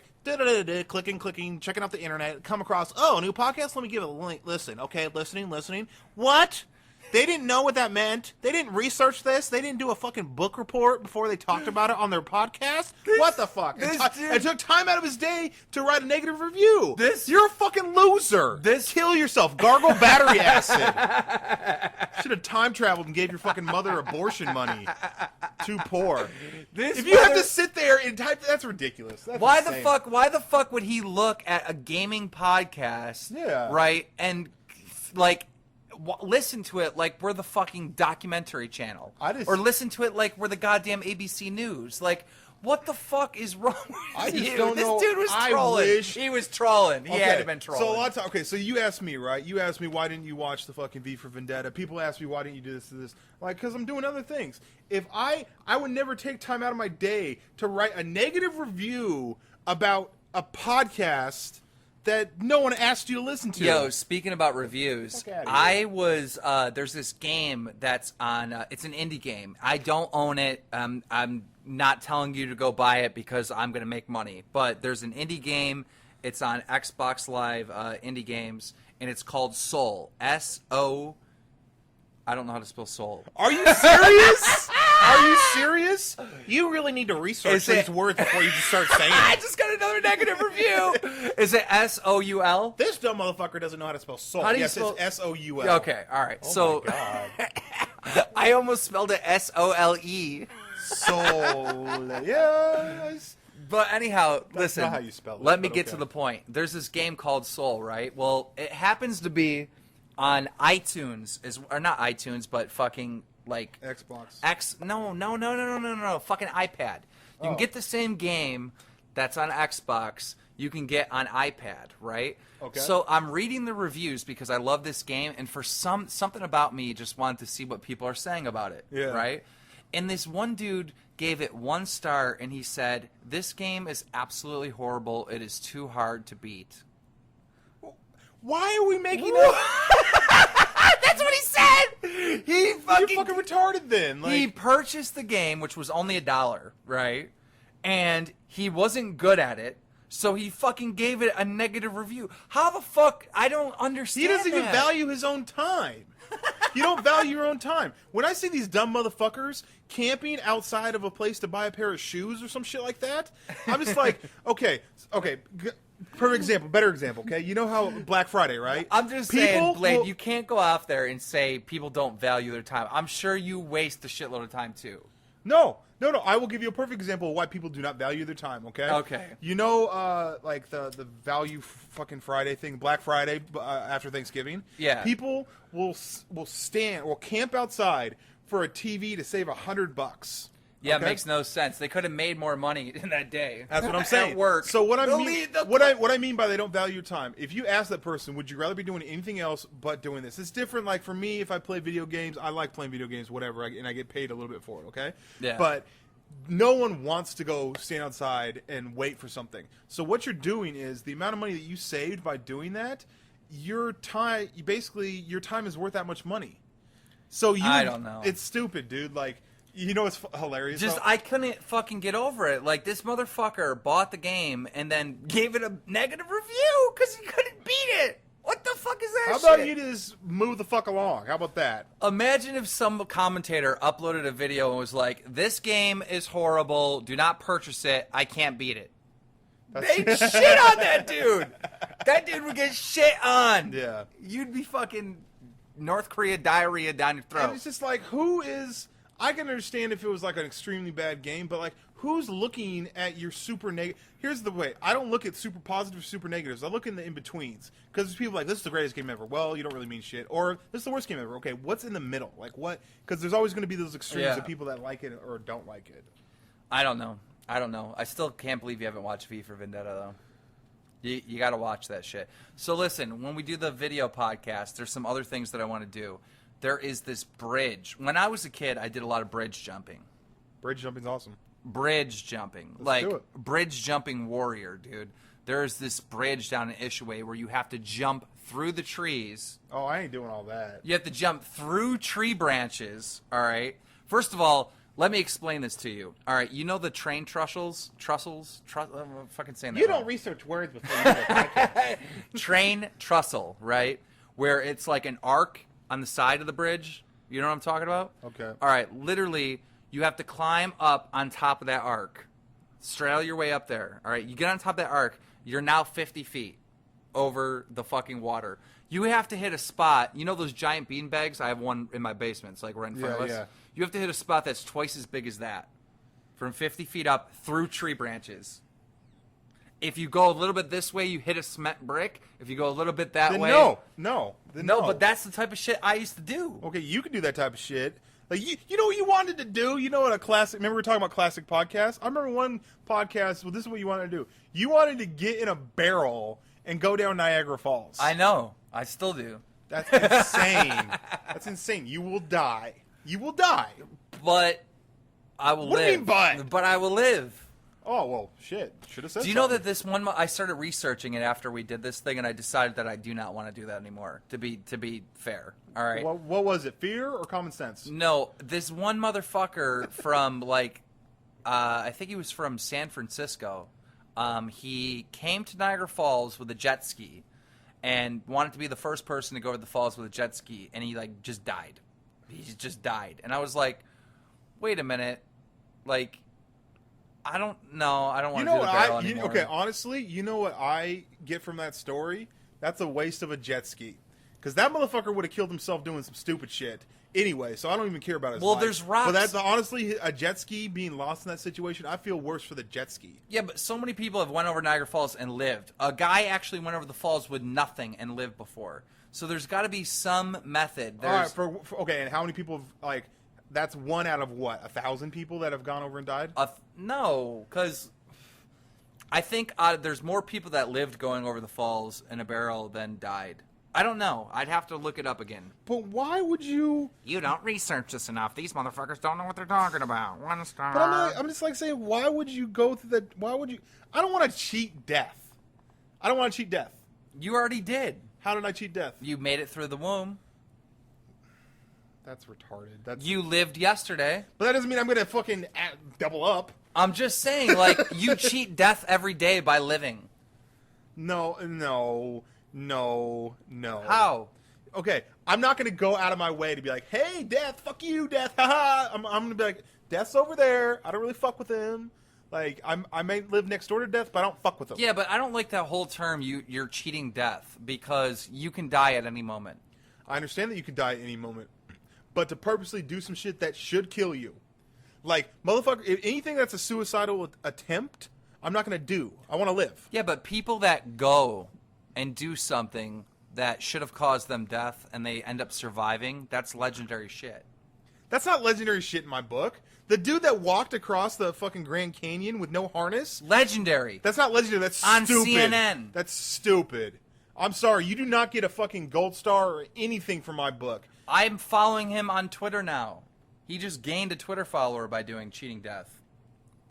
clicking, checking out the internet, come across, a new podcast? Let me give it a link. Listen, okay, listening. What? They didn't know what that meant. They didn't research this. They didn't do a fucking book report before they talked about it on their podcast. What the fuck? And took time out of his day to write a negative review. You're a fucking loser. Kill yourself. Gargle battery acid. Should have time traveled and gave your fucking mother abortion money. Too poor. If you have to sit there and type, that's ridiculous. That's insane. Why the fuck would he look at a gaming podcast? Yeah. Right, and like. Listen to it like we're the fucking documentary channel. Or listen to it like we're the goddamn ABC News. Like, what the fuck is wrong with you? Don't know. This dude was trolling. He was trolling. He had to have been trolling. So a lot of time, so you asked me, right? You asked me, why didn't you watch the fucking V for Vendetta? People ask me, why didn't you do this? Like, because I'm doing other things. If I would never take time out of my day to write a negative review about a podcast that no one asked you to listen to. Yo, speaking about reviews, there's this game that's on, it's an indie game. I don't own it. I'm not telling you to go buy it because I'm going to make money. But there's an indie game. It's on Xbox Live Indie Games, and it's called Soul. S-O... I don't know how to spell soul. Are you serious? Are you serious? You really need to research these words before you just start saying it. I just got another negative review. Is it S-O-U-L? This dumb motherfucker doesn't know how to spell soul. How do you yes, spell? It's S-O-U-L. Okay, all right. Oh my God. I almost spelled it S-O-L-E. Soul. Yes. But anyhow, listen. Not how you spell it, let me get okay. to the point. There's this game called Soul, right? Well, it happens to be on iTunes, or not iTunes, but fucking like Xbox. No, fucking iPad. You can get the same game that's on Xbox. You can get on iPad, right? Okay. So I'm reading the reviews because I love this game, and for something about me just wanted to see what people are saying about it. Yeah. Right. And this one dude gave it 1 star, and he said, "This game is absolutely horrible. It is too hard to beat." Why are we making up? That's what he said. You're fucking retarded then. Like, he purchased the game, which was only $1, right? And he wasn't good at it, so he fucking gave it a negative review. How the fuck? I don't understand. He doesn't even value his own time. You don't value your own time. When I see these dumb motherfuckers camping outside of a place to buy a pair of shoes or some shit like that, I'm just like, okay. Perfect example, better example, okay? You know how Black Friday, right? I'm just saying, Blade, you can't go out there and say people don't value their time. I'm sure you waste a shitload of time, too. No. I will give you a perfect example of why people do not value their time, okay? Okay. You know, like the value fucking Friday thing, Black Friday after Thanksgiving? Yeah. People will camp outside for a TV to save $100. Yeah, okay? It makes no sense. They could have made more money in that day. That's what I'm saying. At work. So what I mean by they don't value your time, if you ask that person, would you rather be doing anything else but doing this? It's different. Like for me, if I play video games, I like playing video games, whatever, and I get paid a little bit for it, okay? Yeah. But no one wants to go stand outside and wait for something. So what you're doing is the amount of money that you saved by doing that, your time is worth that much money. So I don't know. It's stupid, dude. Like, you know what's hilarious? I couldn't fucking get over it. Like, this motherfucker bought the game and then gave it a negative review because he couldn't beat it. What the fuck is that How shit? about you just move the fuck along? How about that? Imagine if some commentator uploaded a video and was like, "This game is horrible. Do not purchase it. I can't beat it." They'd shit on that dude. That dude would get shit on. Yeah. You'd be fucking North Korea diarrhea down your throat. And it's just like, who is... I can understand if it was like an extremely bad game, but like, who's looking at your super negative? Here's the way. I don't look at super positive, super negatives. I look in the in-betweens. Because there's people like, this is the greatest game ever. Well, you don't really mean shit. Or, this is the worst game ever. Okay, what's in the middle? Like, what? Because there's always going to be those extremes of people that like it or don't like it. I don't know. I still can't believe you haven't watched V for Vendetta, though. You got to watch that shit. So listen, when we do the video podcast, there's some other things that I want to do. There is this bridge. When I was a kid, I did a lot of bridge jumping. Bridge jumping's awesome. Bridge jumping. Let's do it. Bridge jumping warrior, dude. There's this bridge down in Ishway where you have to jump through the trees. Oh, I ain't doing all that. You have to jump through tree branches, all right? First of all, let me explain this to you. All right, you know the train trussels? I'm fucking saying that You wrong. don't research words before you do a podcast. Train trussel, right? Where it's like an arc on the side of the bridge. You know what I'm talking about? Okay. All right, literally, you have to climb up on top of that arc. Straddle your way up there. All right, you get on top of that arc. You're now 50 feet over the fucking water. You have to hit a spot. You know those giant beanbags? I have one in my basement. It's like right in front of us. Yeah. You have to hit a spot that's twice as big as that. From 50 feet up through tree branches. If you go a little bit this way, you hit a cement brick. If you go a little bit that Then way... No, but that's the type of shit I used to do. Okay, you can do that type of shit. Like you know what you wanted to do? You know what a classic... Remember we were talking about classic podcasts? I remember one podcast, well, this is what you wanted to do. You wanted to get in a barrel and go down Niagara Falls. I know. I still do. That's insane. That's insane. You will die. You will die. But I will What do live. you mean, but? But I will live. Oh, well, shit. Should have said Do you know something. that this one... I started researching it after we did this thing, and I decided that I do not want to do that anymore, to be fair. All right? What was it? Fear or common sense? No, this one motherfucker from, like... I think he was from San Francisco. He came to Niagara Falls with a jet ski and wanted to be the first person to go to the falls with a jet ski, and he, like, just died. He just died. And I was like, wait a minute. Like, I don't know. I don't want to do the barrel anymore. Okay, honestly, you know what I get from that story? That's a waste of a jet ski. Because that motherfucker would have killed himself doing some stupid shit anyway, so I don't even care about his life. Well, there's rocks. But that's honestly, a jet ski being lost in that situation, I feel worse for the jet ski. Yeah, but so many people have went over Niagara Falls and lived. A guy actually went over the falls with nothing and lived before. So there's got to be some method. All right, okay, and how many people have, like, that's one out of what, 1,000 people that have gone over and died? No, because I think there's more people that lived going over the falls in a barrel than died. I don't know. I'd have to look it up again. But why would you... You don't research this enough. These motherfuckers don't know what they're talking about. 1 star. But I'm just like saying, why would you go through that? Why would you? I don't want to cheat death. I don't want to cheat death. You already did. How did I cheat death? You made it through the womb. That's retarded. You lived yesterday. But that doesn't mean I'm going to fucking double up. I'm just saying, like, you cheat death every day by living. No. How? Okay, I'm not going to go out of my way to be like, hey, death, fuck you, death, haha. I'm going to be like, death's over there. I don't really fuck with him. Like, I may live next door to death, but I don't fuck with him. Yeah, but I don't like that whole term, you're cheating death, because you can die at any moment. I understand that you could die at any moment, but to purposely do some shit that should kill you. Like, motherfucker, if anything that's a suicidal attempt, I'm not going to do. I want to live. Yeah, but people that go and do something that should have caused them death and they end up surviving, that's legendary shit. That's not legendary shit in my book. The dude that walked across the fucking Grand Canyon with no harness? Legendary. That's not legendary. That's on stupid. CNN. That's stupid. I'm sorry. You do not get a fucking gold star or anything from my book. I'm following him on Twitter now. He just gained a Twitter follower by doing cheating death.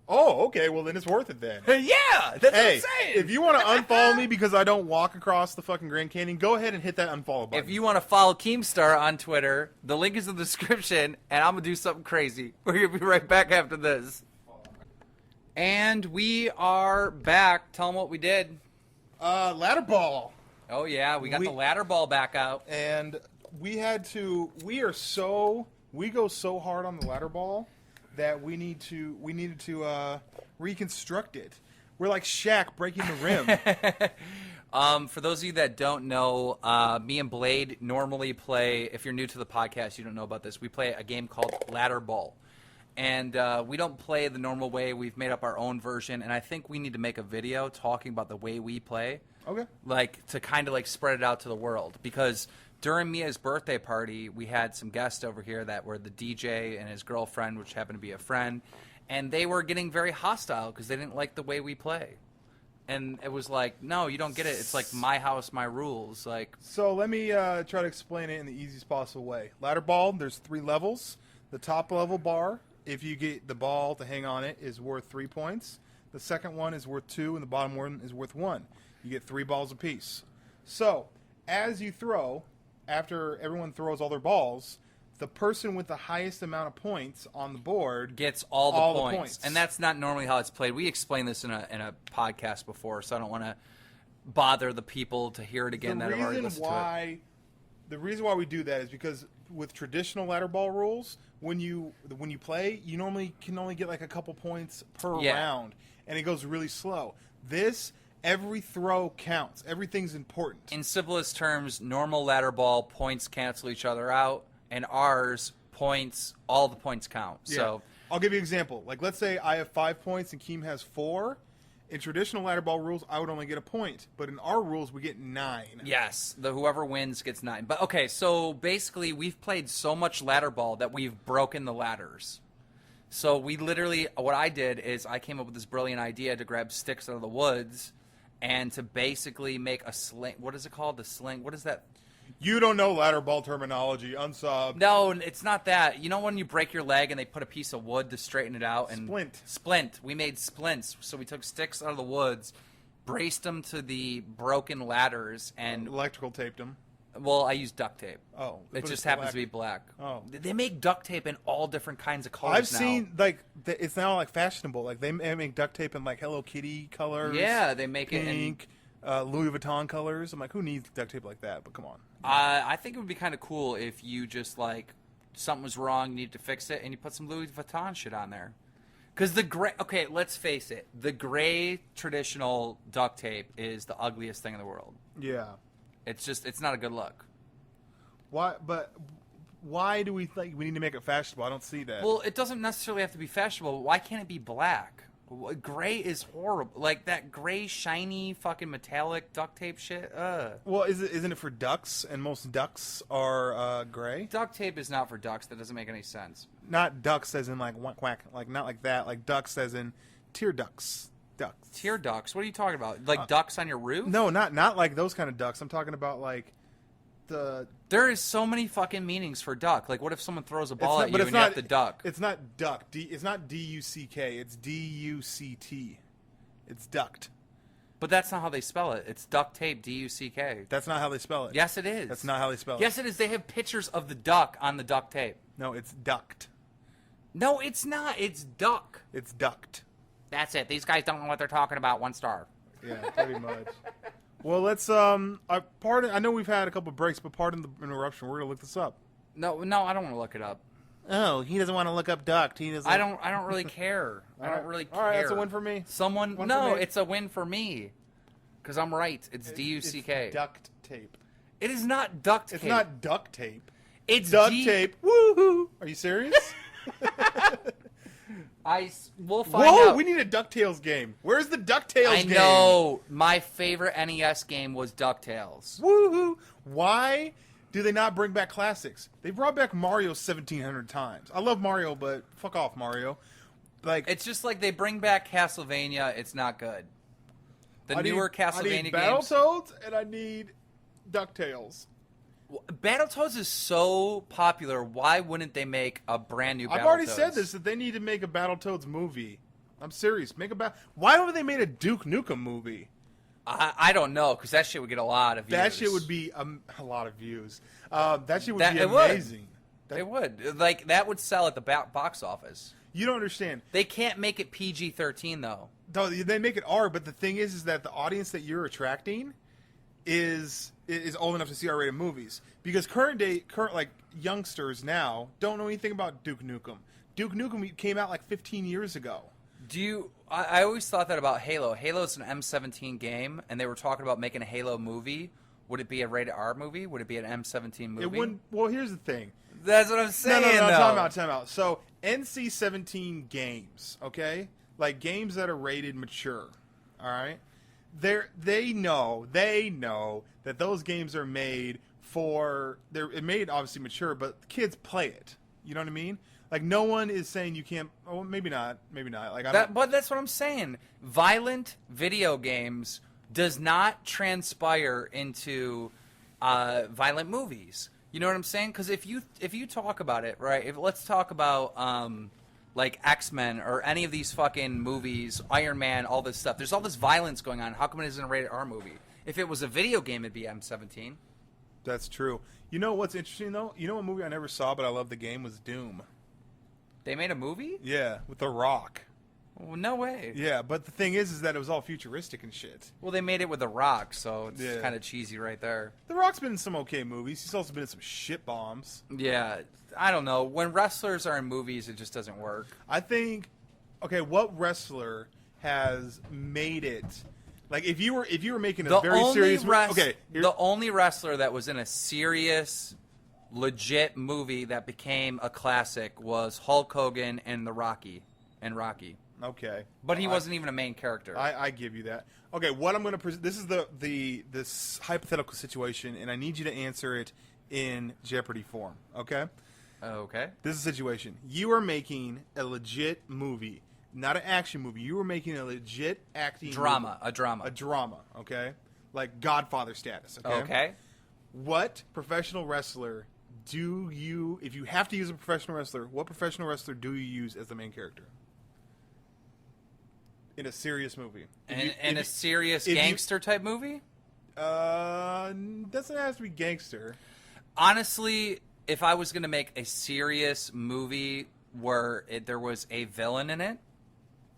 Oh, okay. Well, then it's worth it then. Yeah, that's what I'm Hey, saying. if you want to unfollow me because I don't walk across the fucking Grand Canyon, go ahead and hit that unfollow button. If you want to follow Keemstar on Twitter, the link is in the description, and I'm going to do something crazy. We're going to be right back after this. And we are back. Tell them what we did. Ladder ball. Oh, yeah, we got the ladder ball back out. And we go so hard on the ladder ball that we needed to reconstruct it. We're like Shaq breaking the rim. For those of you that don't know, me and Blade normally play, if you're new to the podcast, you don't know about this, we play a game called Ladder Ball. And we don't play the normal way. We've made up our own version, and I think we need to make a video talking about the way we play. Okay. Like, to kind of, like, spread it out to the world. Because during Mia's birthday party, we had some guests over here that were the DJ and his girlfriend, which happened to be a friend. And they were getting very hostile because they didn't like the way we play. And it was like, no, you don't get it. It's like my house, my rules. Like, So let me try to explain it in the easiest possible way. Ladder ball, there's 3 levels. The top level bar, if you get the ball to hang on it, is worth 3 points. The second one is worth 2, and the bottom one is worth 1. You get 3 balls apiece. So, as you throw, after everyone throws all their balls, the person with the highest amount of points on the board gets all the points. And that's not normally how it's played. We explained this in a podcast before, so I don't want to bother the people to hear it again that have already listened to it. The reason why we do that is because with traditional ladder ball rules, when you play, you normally can only get like a couple points per round, and it goes really slow. Every throw counts. Everything's important. In simplest terms, normal ladder ball points cancel each other out, and ours points, all the points count. Yeah. So I'll give you an example. Like, let's say I have 5 points and Keem has 4. In traditional ladder ball rules, I would only get a point, but in our rules, we get 9. yes, whoever wins gets 9. But okay, so basically, we've played so much ladder ball that we've broken the ladders. So we literally, what I did is I came up with this brilliant idea to grab sticks out of the woods and to basically make a sling. What is it called? The sling. What is that? You don't know ladder ball terminology. Unsub. No, it's not that. You know when you break your leg and they put a piece of wood to straighten it out? And Splint. We made splints. So we took sticks out of the woods, braced them to the broken ladders, and electrical taped them. Well, I used duct tape. Oh. It just happens to be black. Oh. They make duct tape in all different kinds of colors I've now. seen, like, it's now, like, fashionable. Like, they make duct tape in, like, Hello Kitty colors. Yeah, they make it in... Pink, Louis Vuitton colors. I'm like, who needs duct tape like that? But come on. I think it would be kind of cool if you just, like, something was wrong, you need to fix it, and you put some Louis Vuitton shit on there. Because the gray... Okay, let's face it. The gray traditional duct tape is the ugliest thing in the world. Yeah. It's not a good look. Why do we think we need to make it fashionable? I don't see that. Well, it doesn't necessarily have to be fashionable. Why can't it be black? Gray is horrible. Like that gray, shiny, fucking metallic duct tape shit. Well, isn't it for ducks? And most ducks are gray. Duct tape is not for ducks. That doesn't make any sense. Not ducks as in like quack quack, like not like that. Like ducks as in tear ducks. Ducks. Tear ducks? What are you talking about? Like ducks on your roof? No, not like those kind of ducks. I'm talking about like There is so many fucking meanings for duck. Like, what if someone throws a ball at you and you have to duck? It's not duck. It's not D-U-C-K. It's D-U-C-T. It's duct. But that's not how they spell it. It's duct tape, D-U-C-K. That's not how they spell it. Yes, it is. That's not how they spell it. Yes, it is. They have pictures of the duck on the duct tape. No, it's duct. No, it's not. It's duck. It's duct. That's it. These guys don't know what they're talking about. 1 star. Yeah, pretty much. Well, let's I know we've had a couple of breaks, but pardon the interruption. We're gonna look this up. No, I don't want to look it up. Oh, he doesn't want to look up duct. He doesn't. I don't really care. I don't really care. All right, that's a win for me. It's a win for me. Because I'm right. It's D-U-C-K. It's duct tape. It is not duct tape. It's not duct tape. It's duct tape. Woohoo! Are you serious? We'll find out. Whoa, we need a DuckTales game. Where's the DuckTales game? I know. My favorite NES game was DuckTales. Woohoo! Why do they not bring back classics? They brought back Mario 1,700 times. I love Mario, but fuck off, Mario. Like, it's just like they bring back Castlevania. It's not good. The newer Castlevania I need games. Battletoads and I need DuckTales. Battletoads is so popular. Why wouldn't they make a brand new Battletoads? I've already said this, that they need to make a Battletoads movie. I'm serious. Why haven't they made a Duke Nukem movie? I don't know, because that shit would get a lot of views. That shit would be a lot of views. That shit would be amazing. It would. Like, that would sell at the box office. You don't understand. They can't make it PG-13, though. No, they make it R, but the thing is that the audience that you're attracting is old enough to see R-rated movies, because current like youngsters now don't know anything about Duke Nukem. Duke Nukem came out like 15 years ago. I always thought that about Halo. Halo's an M17 game, and they were talking about making a Halo movie. Would it be a rated R movie? Would it be an M17 movie? It wouldn't. Well, here's the thing. That's what I'm saying. No. though. Time out. So NC-17 games, okay, like games that are rated mature. All right, they know that those games are made for made obviously mature, but kids play it. You know what I mean? Like no one is saying you can't. Oh, maybe not. Like But that's what I'm saying. Violent video games does not transpire into violent movies. You know what I'm saying? Because if you talk about it, right? Let's talk about like X-Men or any of these fucking movies, Iron Man, all this stuff. There's all this violence going on. How come it isn't a rated R movie? If it was a video game, it'd be M17. That's true. You know what's interesting though? You know what movie I never saw but I love the game was Doom. They made a movie? Yeah, with The Rock. Well, no way. Yeah, but the thing is that it was all futuristic and shit. Well, they made it with The Rock, so it's Yeah. kind of cheesy right there. The Rock's been in some okay movies. He's also been in some shit bombs. Yeah, I don't know. When wrestlers are in movies, it just doesn't work. I think, okay, what wrestler has made it? Like, if you were making a very serious movie, okay, the only wrestler that was in a serious, legit movie that became a classic was Hulk Hogan and Rocky. okay, But he wasn't even a main character. I give you that. Okay, what I'm going to present. This is this hypothetical situation, and I need you to answer it in Jeopardy form. Okay. Okay. This is a situation. You are making a legit movie, not an action movie. You are making a legit acting Drama. movie. A drama. A drama, okay? Like Godfather status, okay? Okay. What professional wrestler do you, if you have to use a professional wrestler, what professional wrestler do you use as the main character? In a serious movie. In a serious gangster type movie? Doesn't have to be gangster. Honestly, if I was going to make a serious movie where there was a villain in it,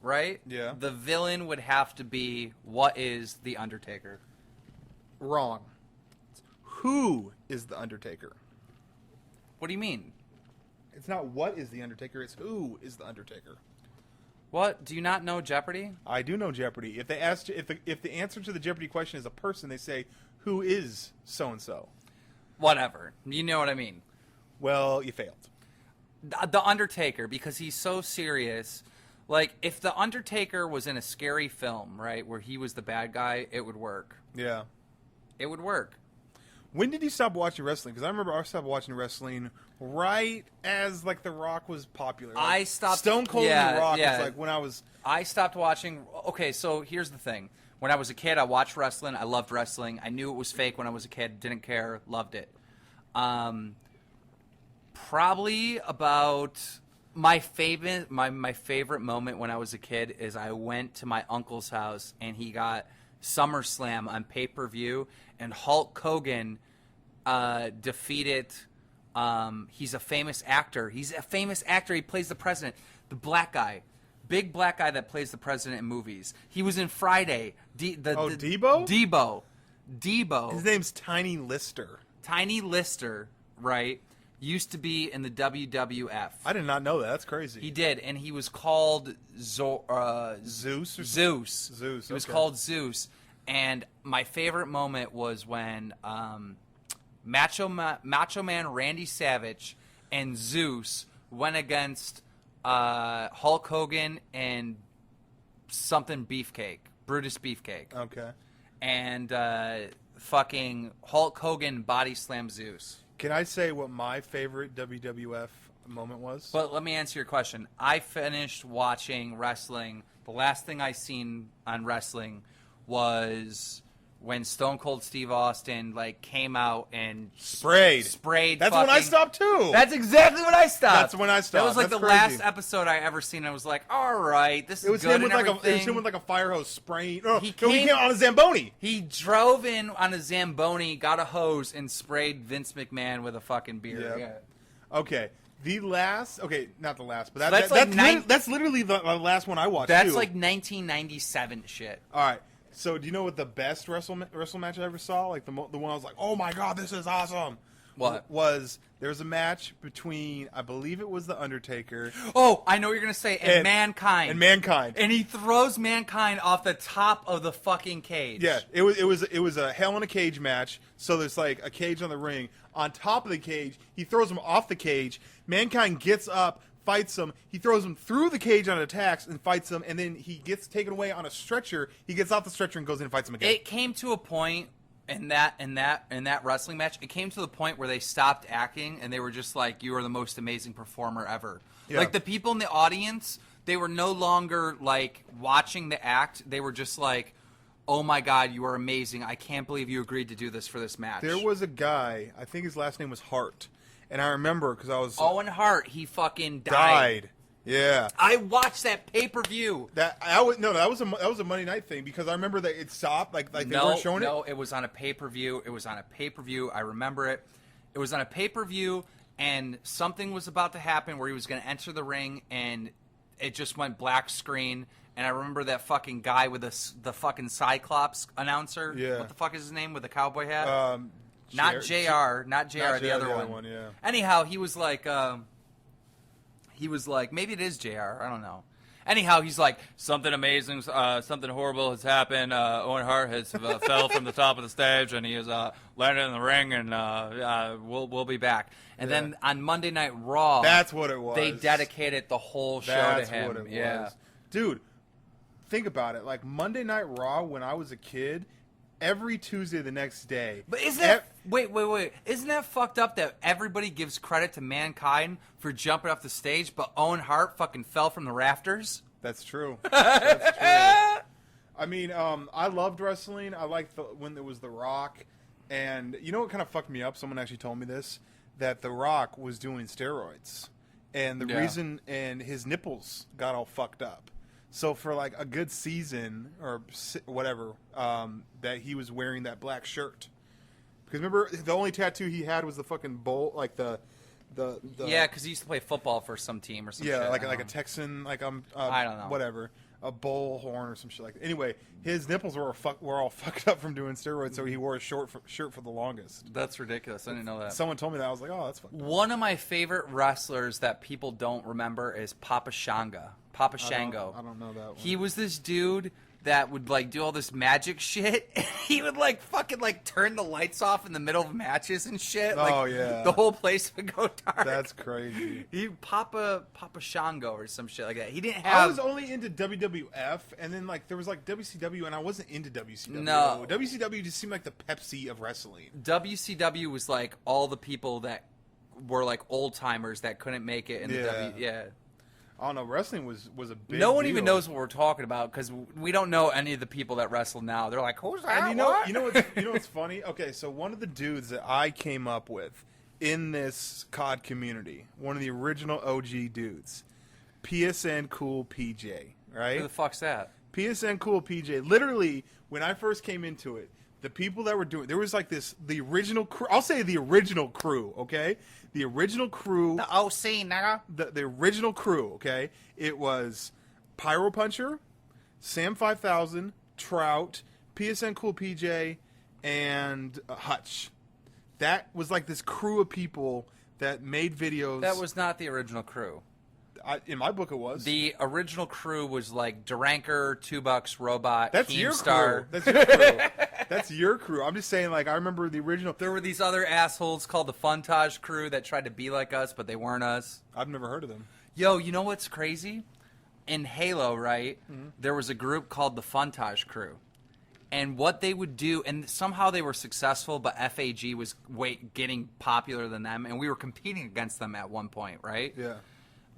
right? Yeah. The villain would have to be what is The Undertaker? Wrong. Who is the Undertaker? What do you mean? It's not what is the Undertaker, it's who is the Undertaker. What? Do you not know Jeopardy? I do know Jeopardy. If they ask, if the answer to the Jeopardy question is a person, they say, "Who is so and so?" Whatever. You know what I mean. Well, you failed. The Undertaker, because he's so serious. Like, if The Undertaker was in a scary film, right, where he was the bad guy, it would work. Yeah. It would work. When did you stop watching wrestling? Because I remember I stopped watching wrestling right as like The Rock was popular. Like, I stopped. Stone Cold and The Rock yeah. was like when I was. I stopped watching. Okay, so here's the thing. When I was a kid, I watched wrestling. I loved wrestling. I knew it was fake when I was a kid. Didn't care. Loved it. Probably about my favorite moment when I was a kid is I went to my uncle's house and he got SummerSlam on pay-per-view and Hulk Hogan defeated. He's a famous actor. He plays the president, the black guy. Big black guy that plays the president in movies. He was in Friday. Debo? Debo. His name's Tiny Lister. Tiny Lister, right, used to be in the WWF. I did not know that. That's crazy. He did, and he was called Zeus? Zeus. He was called Zeus. And my favorite moment was when Macho Man Randy Savage and Zeus went against Hulk Hogan and something Beefcake, Brutus Beefcake. Okay. And fucking Hulk Hogan body slam Zeus. Can I say what my favorite WWF moment was? But let me answer your question. I finished watching wrestling. The last thing I seen on wrestling was when Stone Cold Steve Austin came out and sprayed. That's when I stopped too. That's exactly when I stopped. That's when I stopped. That was like That's the crazy. last episode I ever seen. I was like, all right, this is good. It was him with like a fire hose spraying. He came on a Zamboni. He drove in on a Zamboni, got a hose, and sprayed Vince McMahon with a fucking beer. Yeah. Okay. The last, not the last, but that's literally the last one I watched. That's too. like 1997 shit. All right. So do you know what the best wrestle match I ever saw? Like the one I was like, oh my god, this is awesome. What? Was there was a match between, I believe it was The Undertaker. Oh, I know what you're going to say. And Mankind. And Mankind. And he throws Mankind off the top of the fucking cage. Yeah, it was a Hell in a Cage match. So there's like a cage on the ring. On top of the cage, he throws him off the cage. Mankind gets up, fights him. He throws him through the cage on attacks and fights him. And then he gets taken away on a stretcher. He gets off the stretcher and goes in and fights him again. It came to a point in that wrestling match. It came to the point where they stopped acting and they were just like, "You are the most amazing performer ever." Yeah. Like the people in the audience, they were no longer like watching the act. They were just like, "Oh my God, you are amazing! I can't believe you agreed to do this for this match." There was a guy, I think his last name was Hart, and I remember because I was Owen Hart. He fucking died. Yeah, I watched that pay-per-view. that was a Monday night thing because I remember that it stopped like they weren't showing it. No, it was on a pay-per-view. It was on a pay-per-view. I remember it. It was on a pay-per-view, and something was about to happen where he was going to enter the ring, and it just went black screen. And I remember that fucking guy with the fucking Cyclops announcer. Yeah. What the fuck is his name with the cowboy hat? Not Not JR, the other one. Yeah. Anyhow, he was like, maybe it is JR. I don't know. Anyhow, he's like, something amazing, something horrible has happened. Owen Hart has fell from the top of the stage, and he has landed in the ring, and we'll be back. And then on Monday Night Raw, That's what it was. they dedicated the whole show That's to him. what it yeah. was. Dude, think about it. Like Monday Night Raw when I was a kid, every Tuesday the next day. But isn't that wait? Isn't that fucked up that everybody gives credit to Mankind for jumping off the stage, but Owen Hart fucking fell from the rafters? That's true. That's true. I mean, I loved wrestling. I liked when there was The Rock, and you know what kind of fucked me up? Someone actually told me this, that The Rock was doing steroids, and the reason, and his nipples got all fucked up. So for like a good season or whatever, that he was wearing that black shirt. Because remember, the only tattoo he had was the fucking bowl, like the Yeah, because he used to play football for some team or some shit. like a Texan, like I don't know, whatever, a bull horn or some shit like that. Anyway, his nipples were all fucked up from doing steroids, so he wore a shirt for the longest. That's ridiculous. I didn't know that. Someone told me that. I was like, oh, that's fucked up. One of my favorite wrestlers that people don't remember is Papa Shango. I don't know that one. He was this dude that would like do all this magic shit. And he would like fucking like turn the lights off in the middle of matches and shit. Like, Oh, yeah. the whole place would go dark. That's crazy. He Papa Shango or some shit like that. He didn't I have. was only into WWF, and then like there was like WCW, and I wasn't into WCW. No. WCW just seemed like the Pepsi of wrestling. WCW was like all the people that were like old timers that couldn't make it in the Yeah. Yeah. I don't know. Wrestling was a big. No one deal. even knows what we're talking about because we don't know any of the people that wrestle now. They're like, "Who's that?" And you know What?" you know what's funny? Okay, so one of the dudes that I came up with in this COD community, one of the original OG dudes, PSN Cool PJ, right? Who the fuck's that? PSN Cool PJ. Literally, when I first came into it, the people that were doing, there was like the original crew. I'll say the original crew, okay? The original crew. The OC, nigga. The original crew, okay? It was Pyro Puncher, Sam 5000, Trout, PSN Cool PJ, and Hutch. That was like this crew of people that made videos. That was not the original crew. In my book, it was. The original crew was like Duranker, $2, Robot, That's your Keemstar. crew. That's your crew. That's your crew. I'm just saying, like, I remember the original. There were these other assholes called the Funtage crew that tried to be like us, but they weren't us. I've never heard of them. Yo, you know what's crazy? In Halo, right, Mm-hmm. there was a group called the Funtage crew. And what they would do, and somehow they were successful, but FAG was getting popular than them, and we were competing against them at one point, right? Yeah.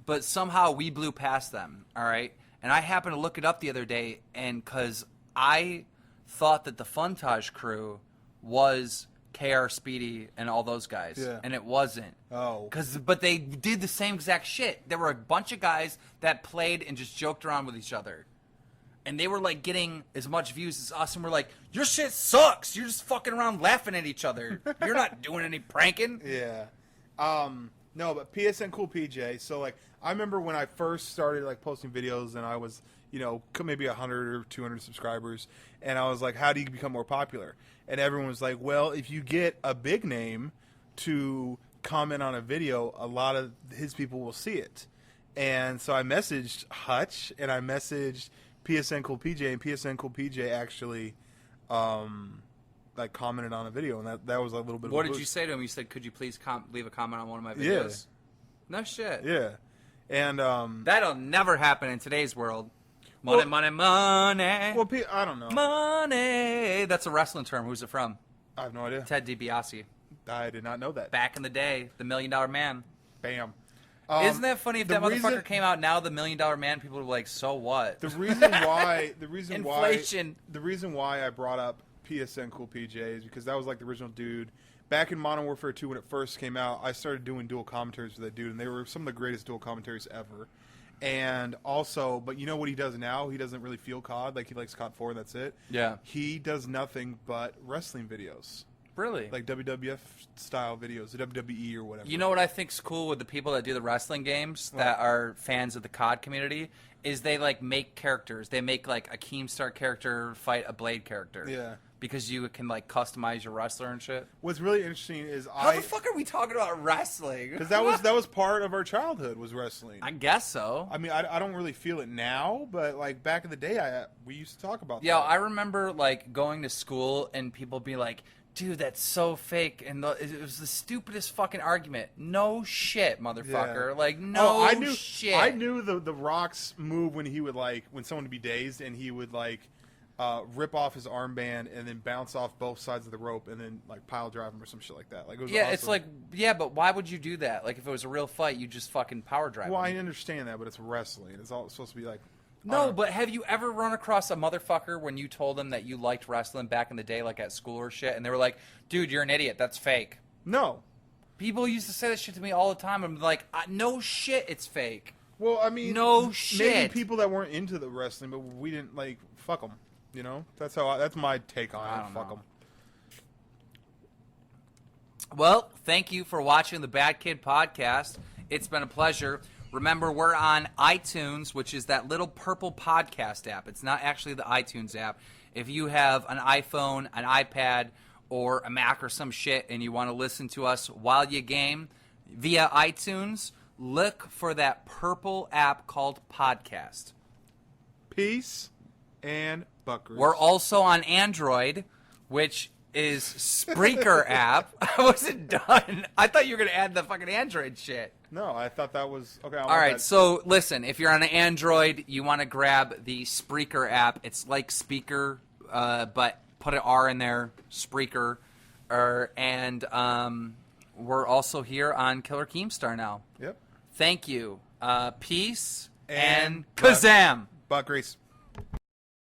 But somehow we blew past them, all right? And I happened to look it up the other day, and because I thought that the Funtage crew was KR Speedy and all those guys, Yeah. and it wasn't. Oh. But they did the same exact shit. There were a bunch of guys that played and just joked around with each other. And they were like getting as much views as us, and we're like, your shit sucks. You're just fucking around laughing at each other. You're not doing any pranking. Yeah. No, but PSN Cool PJ. So, like, I remember when I first started, like, posting videos and I was, you know, maybe 100 or 200 subscribers. And I was like, how do you become more popular? And everyone was like, well, if you get a big name to comment on a video, a lot of his people will see it. And so I messaged Hutch and I messaged PSN Cool PJ, and PSN Cool PJ actually like commented on a video, and that was a little bit. What of a did boost. you say to him? You said, "Could you please leave a comment on one of my videos?" No shit. Yeah, and That'll never happen in today's world. Money, money, money. well, I don't know. Money. That's a wrestling term. Who's it from? I have no idea. Ted DiBiase. I did not know that. Back in the day, the $1 Million Man. Bam. Isn't that funny? If the that motherfucker reason- came out now, the $1 Million Man, people would be like, "So what?" The reason why Inflation. the reason why I brought up PSN Cool PJ is because that was like the original dude. Back in Modern Warfare 2 when it first came out, I started doing dual commentaries with that dude, and they were some of the greatest dual commentaries ever. And also, but you know what he does now? He doesn't really feel COD. Like, he likes COD 4, and that's it. Yeah. He does nothing but wrestling videos. Really? Like WWF style videos, the WWE or whatever. You know what I think's cool with the people that do the wrestling games that are fans of the COD community is they like make characters. They make like a Keemstar character fight a Blade character. Yeah. Because you can like customize your wrestler and shit. What's really interesting is How the fuck are we talking about wrestling? because that was part of our childhood was wrestling. I guess so. I mean, I don't really feel it now, but like back in the day, we used to talk about. Yeah, that. I remember like going to school and people be like, "Dude, that's so fake," and it was the stupidest fucking argument. No shit, motherfucker. Yeah. Like no I knew, shit. I knew the Rock's move when he would when someone would be dazed and he would rip off his armband and then bounce off both sides of the rope and then like pile drive him or some shit like that. Like it was Yeah, awesome. it's like, yeah, but why would you do that? Like if it was a real fight, you just fucking power drive. Well, him. I understand that, but it's wrestling. It's all supposed to be like. No, but have you ever run across a motherfucker when you told them that you liked wrestling back in the day, like at school or shit, and they were like, "Dude, you're an idiot. That's fake." No. People used to say that shit to me all the time. I'm like, no shit, it's fake. Well, I mean, No maybe shit. people that weren't into the wrestling, but we didn't fuck them. You know, that's my take on it. I don't Fuck know. them. Well, thank you for watching the Bad Kid Podcast. It's been a pleasure. Remember, we're on iTunes, which is that little purple podcast app. It's not actually the iTunes app. If you have an iPhone, an iPad, or a Mac or some shit, and you want to listen to us while you game via iTunes, look for that purple app called Podcast. Peace and buckers. We're also on Android, which is Spreaker app. I wasn't done. I thought you were going to add the fucking Android shit. No, I thought that was okay. All right, so listen, if you're on an Android, you want to grab the Spreaker app. It's like Speaker, but put an R in there, Spreaker. And we're also here on Killer Keemstar now. Yep. Thank you. Peace And Kazam! Buck grease.